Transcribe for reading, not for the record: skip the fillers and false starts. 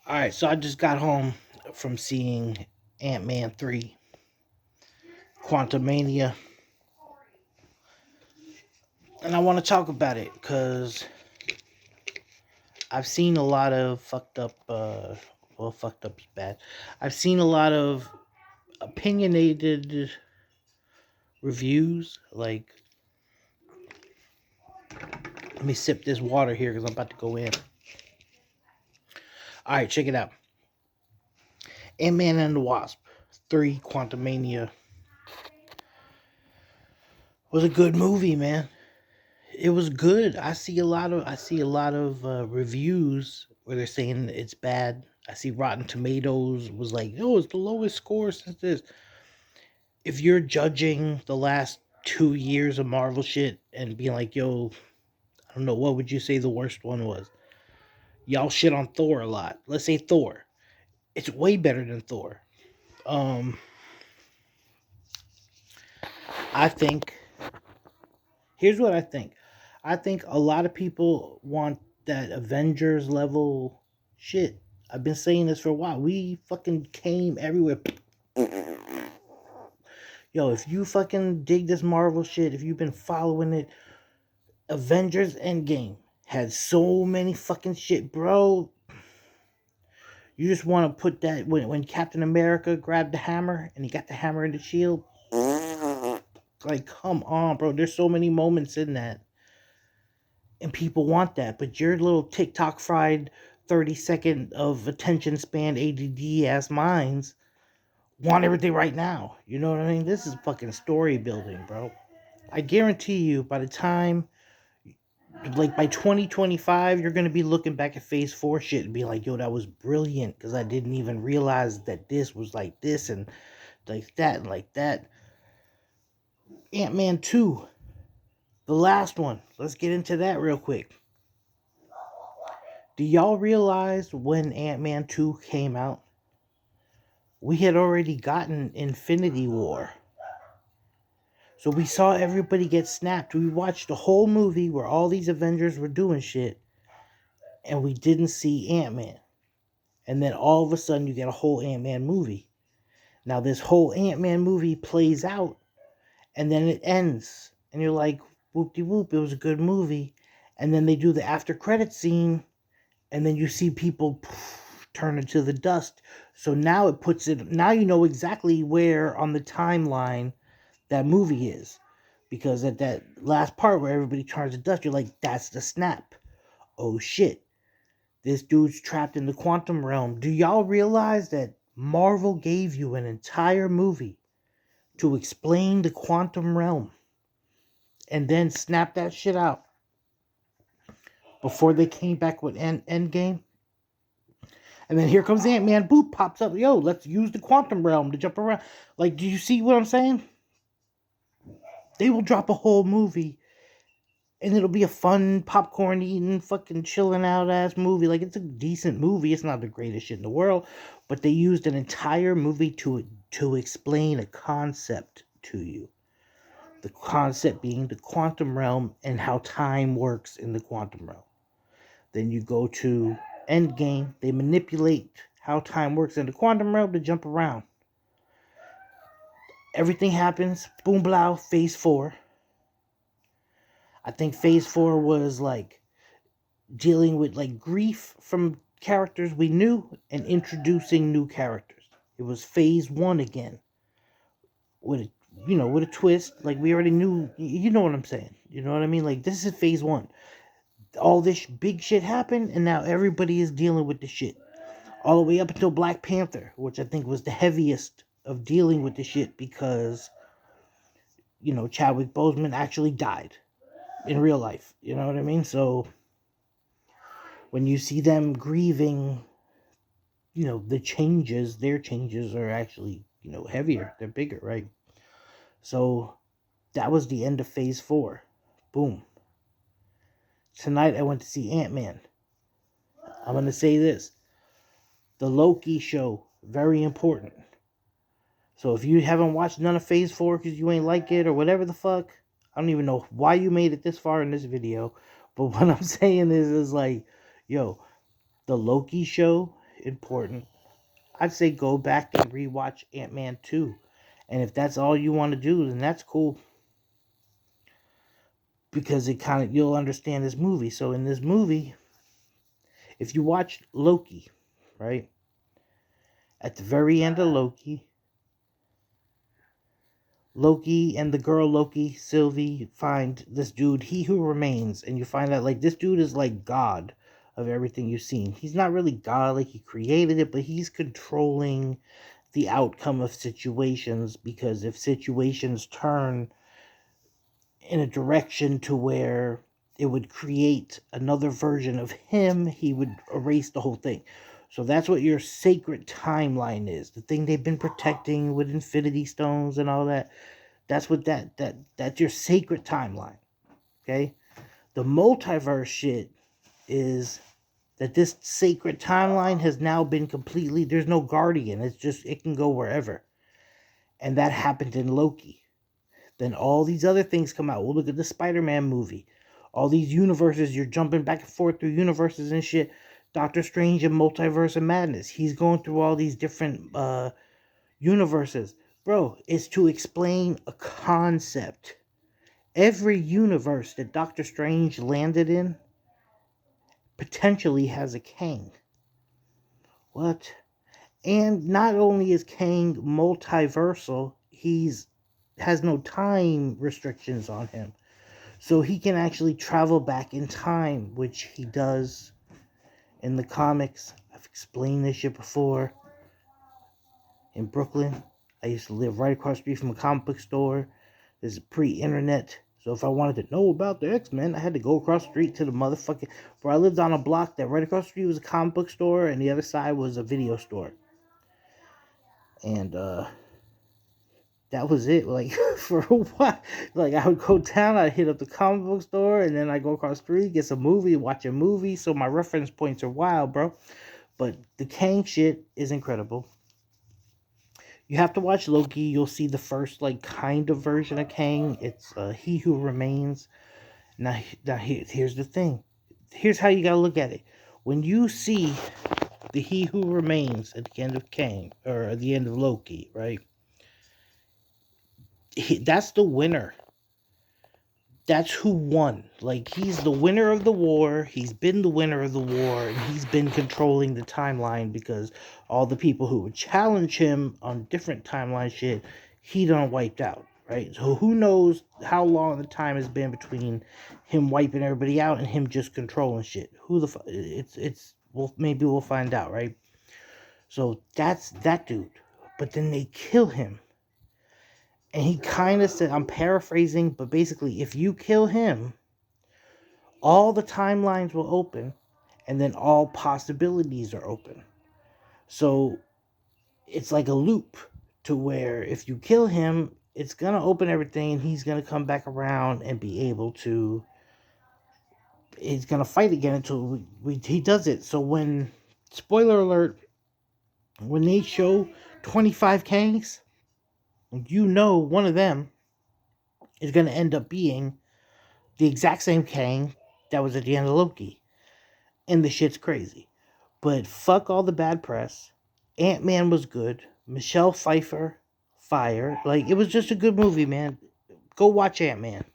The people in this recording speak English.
Alright, so I just got home from seeing Antman 3, Quantumania, and I want to talk about it because I've seen a lot of fucked up, fucked up is bad. I've seen a lot of opinionated reviews. Like, let me sip this water here because I'm about to go in. Alright, check it out. Ant-Man and the Wasp 3, Quantumania was a good movie, man. It was good. I see a lot of reviews where they're saying it's bad. I see Rotten Tomatoes was like, "Oh, it's the lowest score since this." If you're judging the last 2 years of Marvel shit and being like, "Yo, I don't know, what would you say the worst one was?" Y'all shit on Thor a lot. Let's say Thor. It's way better than Thor. Um, I think. Here's what I think. I think a lot of people want that Avengers level shit. I've been saying this for a while. We fucking came everywhere. Yo, if you fucking dig this Marvel shit, if you've been following it, Avengers Endgame had so many fucking shit, bro. You just want to put that when Captain America grabbed the hammer and he got the hammer in the shield. Like, come on, bro. There's so many moments in that. And people want that, but your little TikTok fried 30-second of attention span ADD ass minds want everything right now. You know what I mean? This is fucking story building, bro. I guarantee you by the time, like by 2025, you're going to be looking back at phase 4 shit and be like, yo, that was brilliant because I didn't even realize that this was like this and like that and like that. Ant-Man 2, the last one. Let's get into that real quick. Do y'all realize when Ant-Man 2 came out, we had already gotten Infinity War? So we saw everybody get snapped. We watched the whole movie where all these Avengers were doing shit, and we didn't see Ant-Man. And then all of a sudden, you get a whole Ant-Man movie. Now, this whole Ant-Man movie plays out, and then it ends. And you're like, whoop-de-whoop, it was a good movie. And then they do the after credit scene, and then you see people turn into the dust. So now it puts it, now you know exactly where on the timeline that movie is. Because at that last part where everybody turns to dust, you're like, that's the snap. Oh shit. This dude's trapped in the quantum realm. Do y'all realize that Marvel gave you an entire movie to explain the quantum realm and then snap that shit out before they came back with Endgame? And then here comes Ant-Man, boop, pops up. Yo, let's use the quantum realm to jump around. Like, do you see what I'm saying? They will drop a whole movie and it'll be a fun, popcorn eating, fucking chilling out ass movie. Like, it's a decent movie. It's not the greatest shit in the world, but they used an entire movie to explain a concept to you. The concept being the quantum realm and how time works in the quantum realm. Then you go to Endgame. They manipulate how time works in the quantum realm to jump around. Everything happens. Boom, blow, phase 4. I think phase 4 was like dealing with like grief from characters we knew and introducing new characters. It was phase 1 again with with a twist. Like, we already knew, you know what I'm saying? You know what I mean? Like, this is phase 1. All this big shit happened, and now everybody is dealing with the shit. All the way up until Black Panther, which I think was the heaviest of dealing with the shit because, Chadwick Boseman actually died in real life. You know what I mean? So when you see them grieving, the changes, their changes are actually, heavier. They're bigger, right? So that was the end of phase 4. Boom. Tonight I went to see Ant-Man. I'm going to say this. The Loki show, very important. So if you haven't watched none of phase 4 because you ain't like it or whatever the fuck, I don't even know why you made it this far in this video. But what I'm saying is like, Yo, the Loki show, important. I'd say go back and rewatch Ant-Man 2. And if that's all you want to do, then that's cool. Because you'll understand this movie. So in this movie, if you watch Loki, right? At the very end of Loki and the girl Loki, Sylvie, find this dude, He Who Remains, and you find out like this dude is like God of everything you've seen. He's not really God, like he created it, but he's controlling the outcome of situations, because if situations turn in a direction to where it would create another version of him, he would erase the whole thing. So that's what your sacred timeline is. The thing they've been protecting with Infinity Stones and all that. That's what that's your sacred timeline. Okay? The multiverse shit is that this sacred timeline has now been completely, there's no guardian. It's just, it can go wherever. And that happened in Loki. Then all these other things come out. We'll look at the Spider-Man movie. All these universes, you're jumping back and forth through universes and shit. Doctor Strange and Multiverse of Madness. He's going through all these different universes. Bro, it's to explain a concept. Every universe that Doctor Strange landed in potentially has a Kang. What? And not only is Kang multiversal, he's has no time restrictions on him. So he can actually travel back in time, which he does in the comics. I've explained this shit before. In Brooklyn, I used to live right across the street from a comic book store. This is pre-internet. So if I wanted to know about the X-Men, I had to go across the street to the motherfucking... Where I lived on a block that right across the street was a comic book store, and the other side was a video store. And, that was it. Like, for a while, like, I would go down, I'd hit up the comic book store, and then I'd go across the street, get some movie, watch a movie. So my reference points are wild, bro. But the Kang shit is incredible. You have to watch Loki. You'll see the first, like, kind of version of Kang. It's He Who Remains. Now here's the thing. Here's how you gotta look at it. When you see the He Who Remains at the end of Kang, or at the end of Loki, right? That's the winner. That's who won. Like, he's the winner of the war. He's been the winner of the war, and he's been controlling the timeline, because all the people who would challenge him on different timeline shit, he done wiped out, right? So who knows how long the time has been between him wiping everybody out and him just controlling shit. Who the fuck? Well, maybe we'll find out, right? So that's that dude. But then they kill him. And he kind of said, I'm paraphrasing, but basically, if you kill him, all the timelines will open, and then all possibilities are open. So it's like a loop to where if you kill him, it's going to open everything, and he's going to come back around and be able to, he's going to fight again until he does it. So when, spoiler alert, when they show 25 Kangs, you know one of them is going to end up being the exact same Kang that was at the end of Loki. And the shit's crazy. But fuck all the bad press. Ant-Man was good. Michelle Pfeiffer, fire. Like, it was just a good movie, man. Go watch Ant-Man.